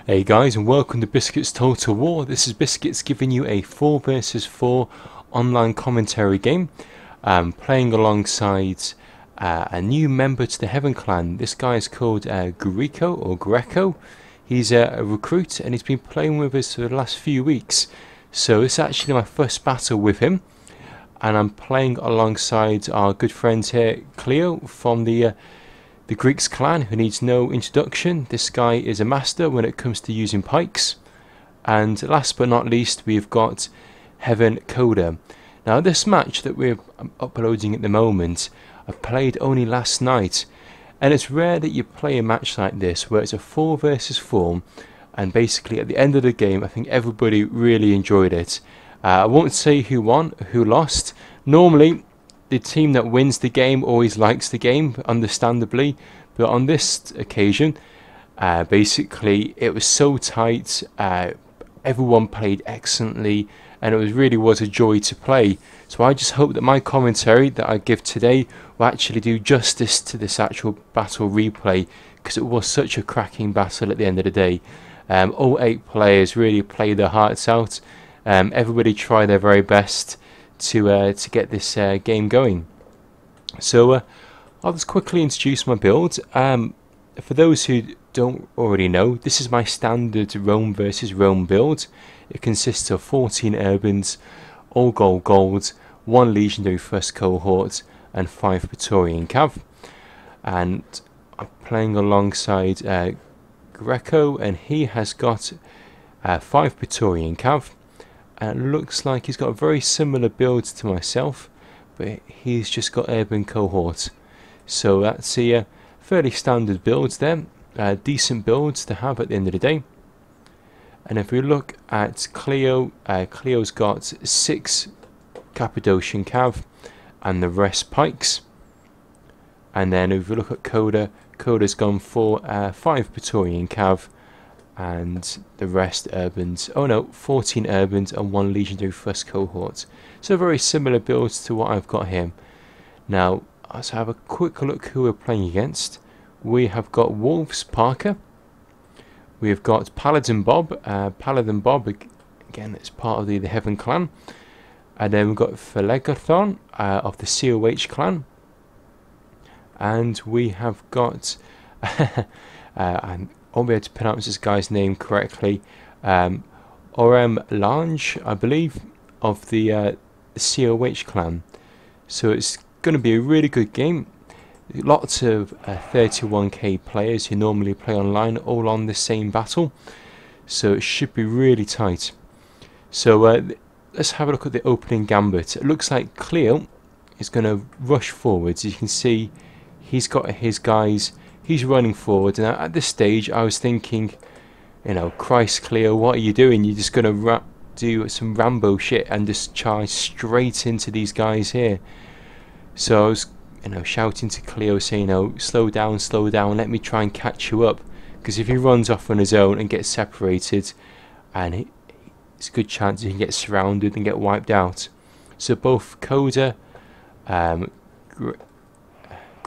Hey guys, and welcome to Biscuits Total War. This is Biscuits giving you a 4 versus 4 online commentary game. Playing alongside a new member to the Heaven Clan. This guy is called Greko. He's a recruit and he's been playing with us for the last few weeks. So it's actually my first battle with him. And I'm playing alongside our good friend here, Cleo, from the Greeks clan, who needs no introduction. This guy is a master when it comes to using pikes. And last but not least, we've got Heaven Koda. Now this match that we're uploading at the moment, I played only last night. And it's rare that you play a match like this, where it's a 4 versus 4. And basically at the end of the game, I think everybody really enjoyed it. I won't say who won, who lost. Normally, the team that wins the game always likes the game, understandably, but on this occasion, basically it was so tight, everyone played excellently, and it really was a joy to play. So I just hope that my commentary that I give today will actually do justice to this actual battle replay, because it was such a cracking battle at the end of the day. All 8 players really played their hearts out. Everybody tried their very best to get this game going. So I'll just quickly introduce my build. For those who don't already know, this is my standard Rome versus Rome build. It consists of 14 urbans, all gold, 1 legendary first cohort and 5 Praetorian cav. And I'm playing alongside Greko, and he has got 5 Praetorian cav. And it looks like he's got a very similar build to myself, but he's just got urban cohort. So that's a fairly standard builds there, decent builds to have at the end of the day. And if we look at Cleo, Cleo's got 6 Cappadocian cav and the rest pikes. And then if we look at Koda, Koda's gone for 5 Praetorian cav and the rest urbans. Oh no, 14 urbans and 1 legendary first cohort. So very similar builds to what I've got here. Now let's have a quick look who we're playing against. We have got Wolves Parker. We've got Palidinbob. Palidinbob, again, it's part of the Heaven clan. And then we've got Phlegethon of the COH clan. And we have got I won't be able to pronounce this guy's name correctly. OrmeLange, I believe, of the COH clan. So it's going to be a really good game. Lots of 31k players who normally play online, all on the same battle. So it should be really tight. So let's have a look at the opening gambit. It looks like Cleo is going to rush forwards. You can see he's got his guys. He's running forward, and at this stage I was thinking, you know, Christ Cleo, what are you doing? You're just going to do some Rambo shit and just charge straight into these guys here. So I was, you know, shouting to Cleo saying, you know, slow down, let me try and catch you up. Because if he runs off on his own and gets separated, and it's a good chance he can get surrounded and get wiped out. So both Koda,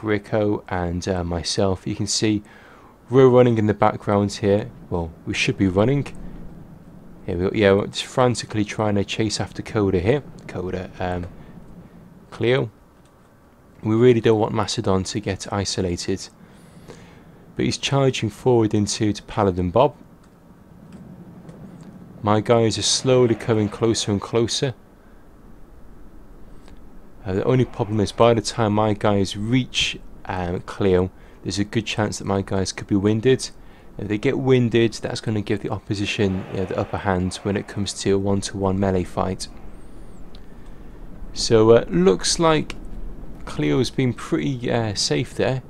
Greko and myself, you can see we're running in the background here. Well, we should be running. Yeah, we're just frantically trying to chase after Koda here. Cleo. We really don't want Macedon to get isolated. But he's charging forward into Palidinbob. My guys are slowly coming closer and closer. The only problem is by the time my guys reach Cleo, there's a good chance that my guys could be winded. If they get winded, that's going to give the opposition the upper hand when it comes to a 1-to-1 melee fight. So looks like Cleo's been pretty safe there.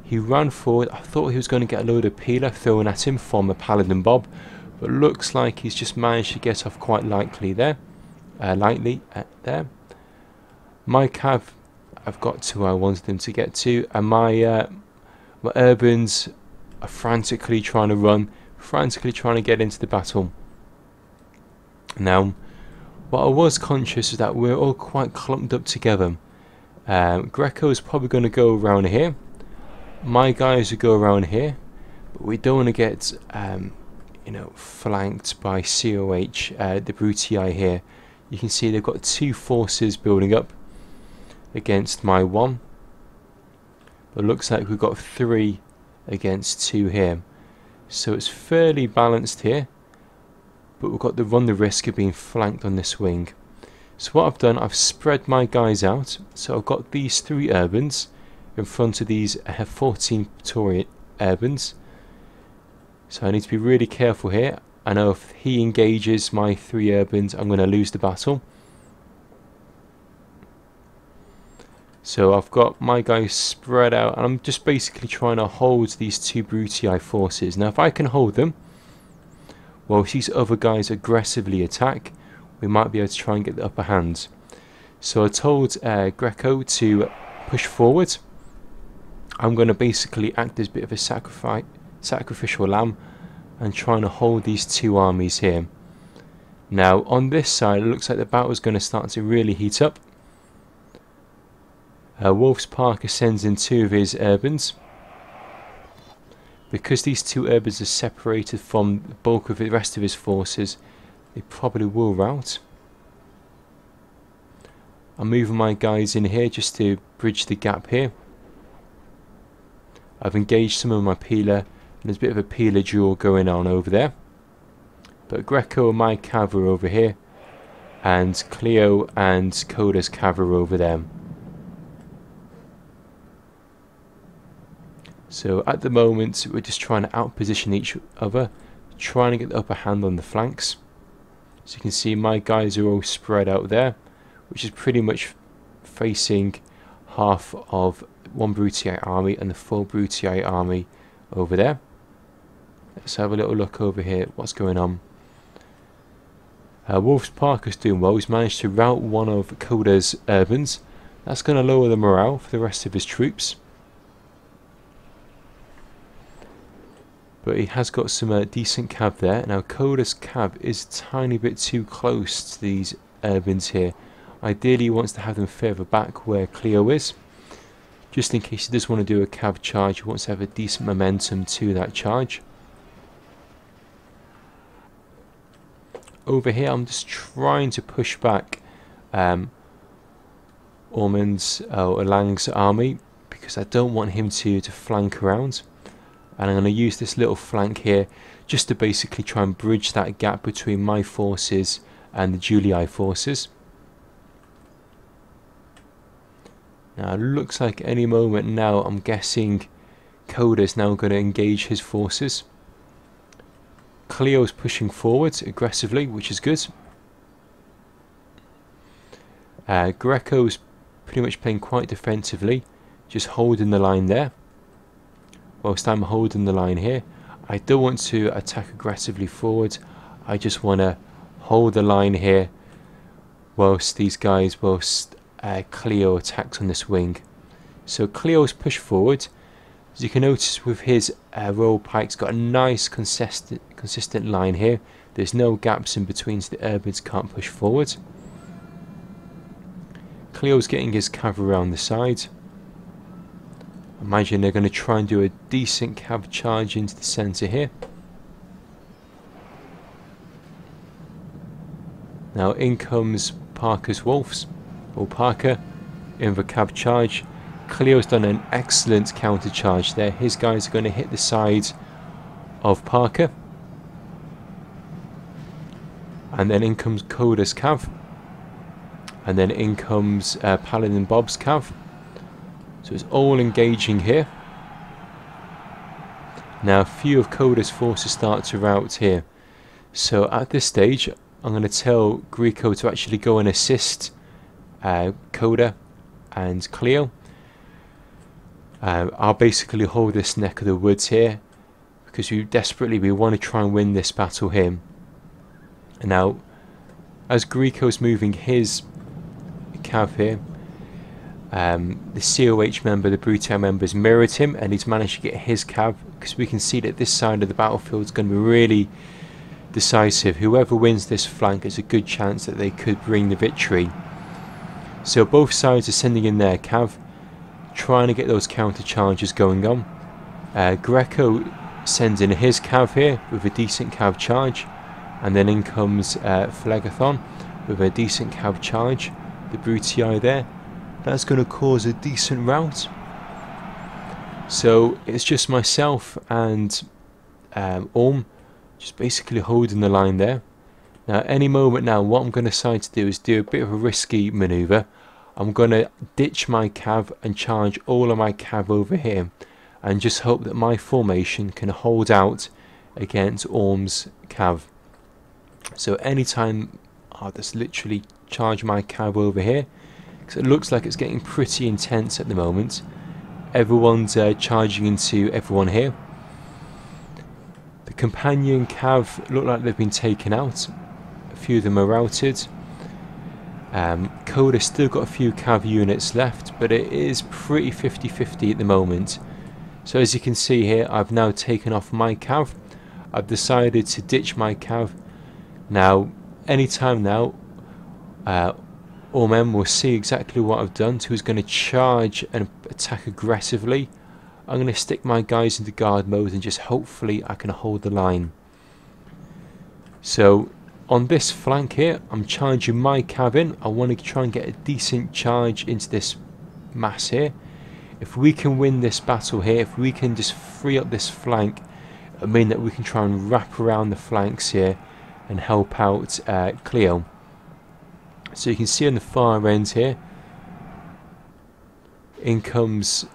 He ran forward. I thought he was going to get a load of peeler thrown at him from a Palidinbob, but looks like he's just managed to get off quite lightly there. My cav, I've got to where I wanted them to get to, and my urbans are frantically trying to run, frantically trying to get into the battle. Now, what I was conscious is that we're all quite clumped up together. Greko is probably going to go around here. My guys will go around here, but we don't want to get you know, flanked by COH, the Brutii here. You can see they've got 2 forces building up against my 1. But it looks like we've got 3 against 2 here. So it's fairly balanced here, but we've got to run the risk of being flanked on this wing. So what I've done, I've spread my guys out. So I've got these 3 urbans in front of these 14 Praetorian urbans. So I need to be really careful here. I know if he engages my 3 urbans, I'm going to lose the battle. So I've got my guys spread out, and I'm just basically trying to hold these 2 Brutii forces. Now if I can hold them, while these other guys aggressively attack, we might be able to try and get the upper hand. So I told Greko to push forward. I'm going to basically act as a bit of a sacrificial lamb and trying to hold these 2 armies here. Now on this side it looks like the battle is going to start to really heat up. Wolf's Parker sends in 2 of his urbans. Because these 2 urbans are separated from the bulk of the rest of his forces, they probably will rout. I'm moving my guys in here just to bridge the gap here. I've engaged some of my peeler, and there's a bit of a peeler duel going on over there. But Greko and my cav are over here, and Cleo and Koda's cav are over there. So at the moment we're just trying to outposition each other, trying to get the upper hand on the flanks. So you can see my guys are all spread out there, which is pretty much facing half of 1 Brutii army and the full Brutii army over there. Let's have a little look over here what's going on. Wolf's Parker's doing well. He's managed to rout 1 of Koda's urbans. That's going to lower the morale for the rest of his troops. But he has got some decent cav there. Now Koda's cav is a tiny bit too close to these urbans here. Ideally he wants to have them further back where Cleo is. Just in case he does want to do a cav charge, he wants to have a decent momentum to that charge. Over here I'm just trying to push back OrmeLange's army, because I don't want him to flank around. And I'm going to use this little flank here just to basically try and bridge that gap between my forces and the Julii forces. Now it looks like any moment now, I'm guessing Koda's now going to engage his forces. Cleo's pushing forward aggressively, which is good. Greco's pretty much playing quite defensively, just holding the line there. Whilst I'm holding the line here, I don't want to attack aggressively forward. I just want to hold the line here whilst Cleo attacks on this wing. So Cleo's pushed forward. As you can notice with his royal pikes, got a nice consistent line here. There's no gaps in between, so the urbans can't push forward. Cleo's getting his cav around the side. Imagine they're going to try and do a decent cav charge into the centre here. Now in comes Parker's Wolves, or Parker, in the cav charge. Cleo's done an excellent counter charge there. His guys are going to hit the side of Parker. And then in comes Koda's cav. And then in comes Palidinbob's cav. So it's all engaging here. Now a few of Koda's forces start to rout here. So at this stage I'm going to tell Greko to actually go and assist Koda and Cleo. I'll basically hold this neck of the woods here, because we want to try and win this battle here. And now as Greco's moving his cav here, the COH member, the Brutii members mirrored him, and he's managed to get his cav, because we can see that this side of the battlefield is going to be really decisive. Whoever wins this flank, there's a good chance that they could bring the victory. So both sides are sending in their cav, trying to get those counter charges going on. Greko sends in his cav here with a decent cav charge, and then in comes Phlegethon with a decent cav charge. The Brutii there, that's going to cause a decent rout. So it's just myself and just basically holding the line there. Now at any moment now, what I'm going to decide to do is do a bit of a risky manoeuvre. I'm going to ditch my cav and charge all of my cav over here, and just hope that my formation can hold out against Orm's cav. So anytime I'll just literally charge my cav over here, because it looks like it's getting pretty intense at the moment. Everyone's charging into everyone here. The companion cav look like they've been taken out. A few of them are routed. Koda still got a few cav units left, but it is pretty 50-50 at the moment. So as you can see here, I've now taken off my cav. I've decided to ditch my cav. Now, anytime now, Ormem will see exactly what I've done. So who's going to charge and attack aggressively. I'm going to stick my guys into guard mode and just hopefully I can hold the line. So on this flank here, I'm charging my cav in. I want to try and get a decent charge into this mass here. If we can win this battle here, if we can just free up this flank, it'll mean that we can try and wrap around the flanks here and help out Cleo. So you can see on the far end here, in comes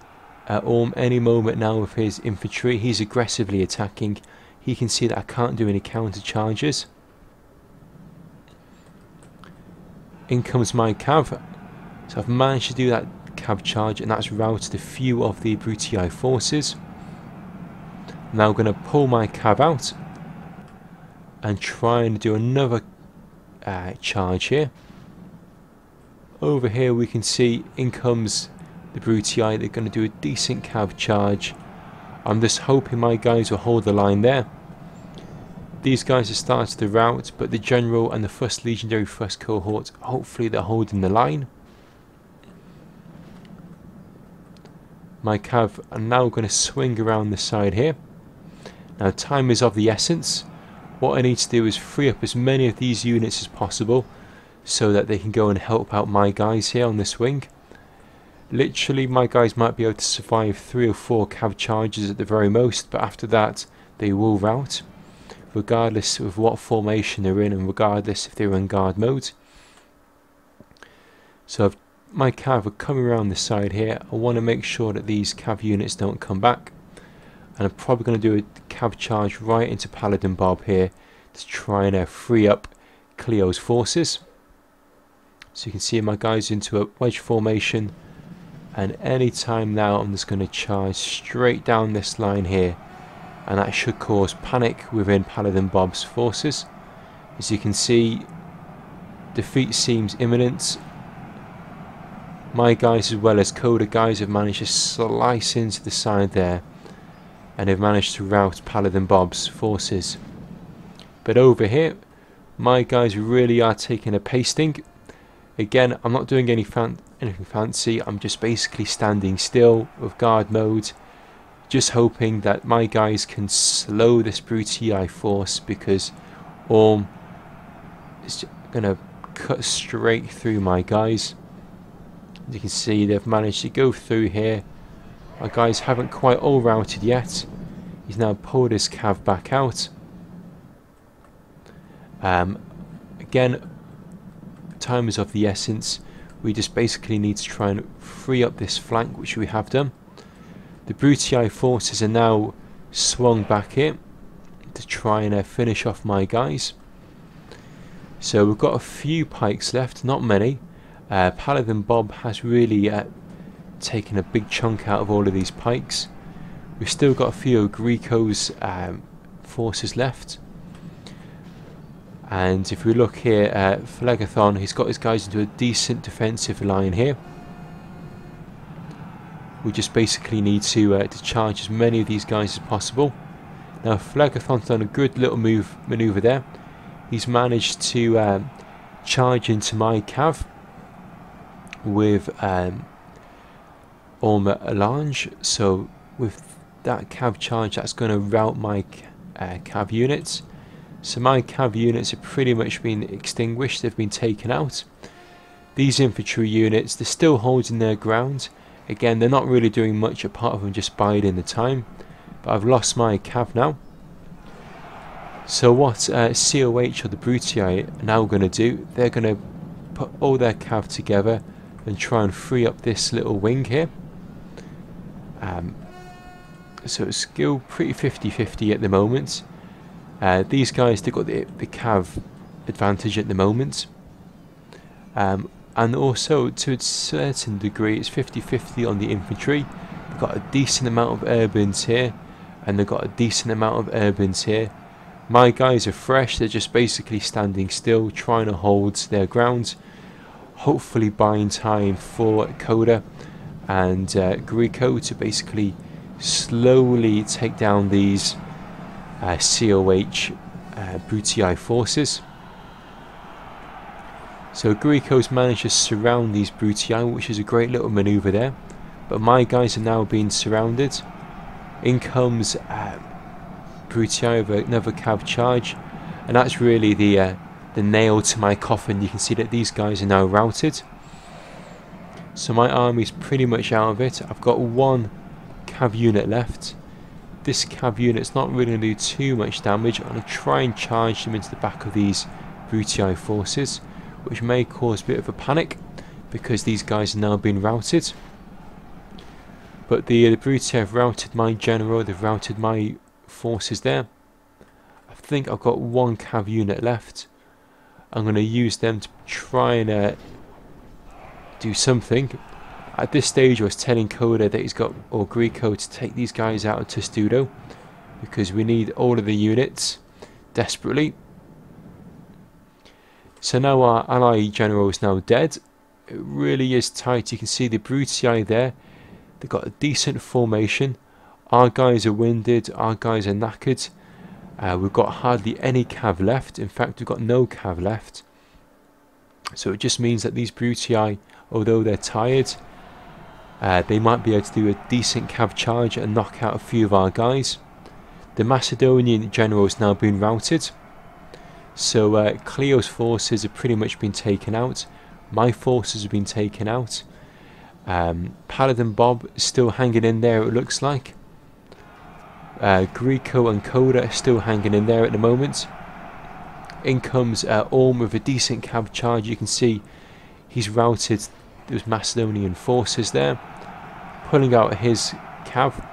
Orm any moment now with his infantry. He's aggressively attacking. He can see that I can't do any counter charges. In comes my cav. So I've managed to do that cav charge, and that's routed a few of the Brutii forces. Now I'm going to pull my cav out and try and do another charge here. Over here we can see in comes the Brutii. They're going to do a decent cav charge. I'm just hoping my guys will hold the line there. These guys have started the rout, but the general and the 1st Legendary 1st cohort, hopefully they're holding the line. My cav are now going to swing around the side here. Now time is of the essence. What I need to do is free up as many of these units as possible, so that they can go and help out my guys here on this wing. Literally my guys might be able to survive 3 or 4 cav charges at the very most, but after that they will rout, regardless of what formation they're in and regardless if they're in guard mode. So my cav are coming around the side here. I want to make sure that these cav units don't come back, and I'm probably going to do a cav charge right into Palidinbob here to try and free up Cleo's forces. So you can see my guys into a wedge formation, and any time now I'm just going to charge straight down this line here, and that should cause panic within Palidinbob's forces. As you can see, defeat seems imminent. My guys as well as Koda guys have managed to slice into the side there, and they've managed to rout Palidinbob's forces. But over here, my guys really are taking a pasting. Again, I'm not doing anything fancy. I'm just basically standing still with guard mode, just hoping that my guys can slow this Brutii force, because Orm is going to cut straight through my guys. As you can see, they've managed to go through here. My guys haven't quite all routed yet. He's now pulled his cav back out. Again, time is of the essence. We just basically need to try and free up this flank, which we have done. The Brutii forces are now swung back here to try and finish off my guys. So we've got a few pikes left, not many. Palidinbob has really taken a big chunk out of all of these pikes. We've still got a few of Greko's forces left. And if we look here at Phlegethon, he's got his guys into a decent defensive line here. We just basically need to charge as many of these guys as possible. Now Phlegethon's done a good little manoeuvre there. He's managed to charge into my cav with OrmeLange. So with that cav charge that's going to rout my cav units. So my cav units have pretty much been extinguished, they've been taken out. These infantry units, they're still holding their ground. Again, they're not really doing much apart from just biding the time. But I've lost my cav now. So what COH or the Brutii are now going to do, they're going to put all their cav together and try and free up this little wing here. So it's still pretty 50-50 at the moment. These guys, they've got the cav advantage at the moment. And also, to a certain degree, it's 50-50 on the infantry. They've got a decent amount of urbans here, and they've got a decent amount of urbans here. My guys are fresh, they're just basically standing still, trying to hold their ground, hopefully buying time for Koda and Greko to basically slowly take down these COH Brutii forces. So Greco's managed to surround these Brutii, which is a great little manoeuvre there. But my guys are now being surrounded. In comes Brutii with another cav charge, and that's really the nail to my coffin. You can see that these guys are now routed. So my army's pretty much out of it. I've got one cav unit left. This cav unit's not really going to do too much damage. I'm going to try and charge them into the back of these Brutii forces, which may cause a bit of a panic because these guys are now being routed. But the Brutii have routed my general, they've routed my forces there. I think I've got one cav unit left. I'm going to use them to try and do something. At this stage I was telling Koda that he's got, or Greko, to take these guys out of Testudo because we need all of the units desperately. So now our ally general is now dead. It really is tight. You can see the Brutii there. They've got a decent formation. Our guys are winded, our guys are knackered. We've got hardly any cav left. In fact, we've got no cav left. So it just means that these Brutii, although they're tired, they might be able to do a decent cav charge and knock out a few of our guys. The Macedonian general has now been routed. So Cleo's forces have pretty much been taken out. My forces have been taken out. Palidinbob is still hanging in there, it looks like. Greko and Koda are still hanging in there at the moment. In comes Orm with a decent cav charge. You can see he's routed those Macedonian forces there, pulling out his cav.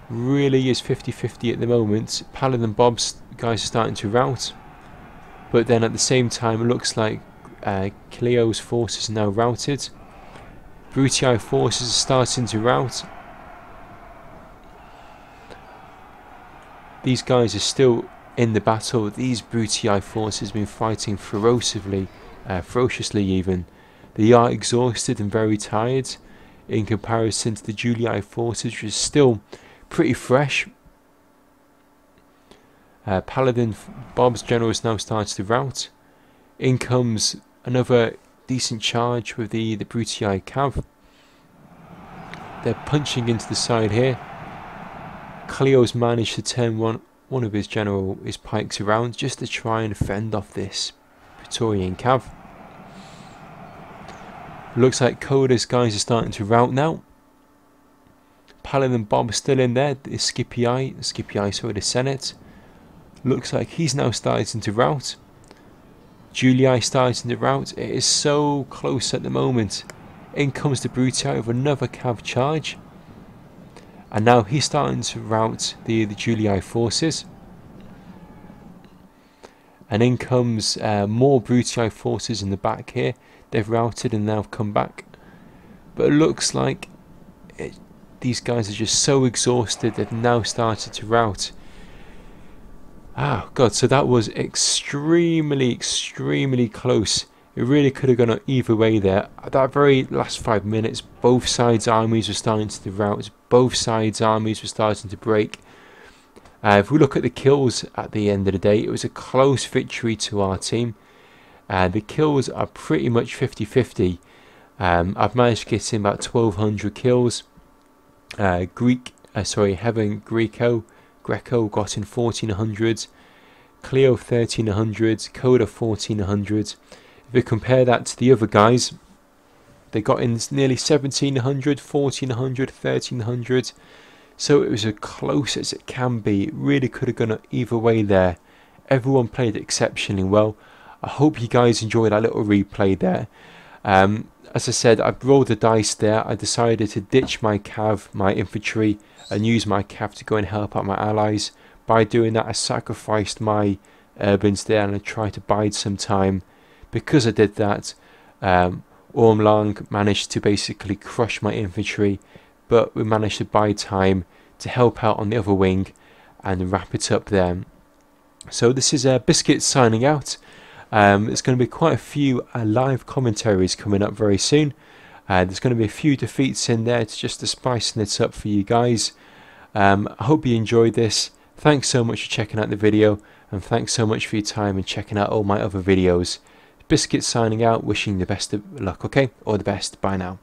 Really is 50-50 at the moment. Palidinbob's guys are starting to rout, but then at the same time it looks like Cleo's forces are now routed. Brutii forces are starting to rout. These guys are still in the battle. These Brutii forces have been fighting ferociously even. They are exhausted and very tired in comparison to the Julii forces, which is still pretty fresh. Palidinbob's general is now starting to rout. In comes another decent charge with the Brutii cav. They're punching into the side here. Cleo's managed to turn one of his pikes around just to try and fend off this Praetorian cav. Looks like Koda's guys are starting to rout now. Palidinbob is still in there. The Scipii, the Senate. Looks like he's now starting to rout. Julii starting to rout. It is so close at the moment. In comes the Brutii with another cav charge. And now he's starting to rout the Julii forces. And in comes more Brutii forces in the back here. They've routed and now come back. But it looks like these guys are just so exhausted they've now started to rout. Oh god, so that was extremely close. It really could have gone either way there. At that very last 5 minutes, both sides' armies were starting to rout. Both sides' armies were starting to break. If we look at the kills at the end of the day, it was a close victory to our team. The kills are pretty much 50-50. I've managed to get in about 1200 kills. Heaven Greco got in 1400, Cleo 1300, Koda 1400. If we compare that to the other guys, they got in nearly 1700, 1400, 1300. So it was as close as it can be. It really could have gone either way there. Everyone played exceptionally well. I hope you guys enjoyed that little replay there. As I said, I rolled the dice there. I decided to ditch my cav, my infantry, and use my cav to go and help out my allies. By doing that, I sacrificed my urbans there and I tried to bide some time. Because I did that, OrmeLange managed to basically crush my infantry, but we managed to buy time to help out on the other wing and wrap it up there. So this is Biscuits signing out. There's going to be quite a few live commentaries coming up very soon. There's going to be a few defeats in there just to spicing it up for you guys. I hope you enjoyed this. Thanks so much for checking out the video, and thanks so much for your time and checking out all my other videos. Biscuits signing out, wishing you the best of luck, okay? All the best, bye now.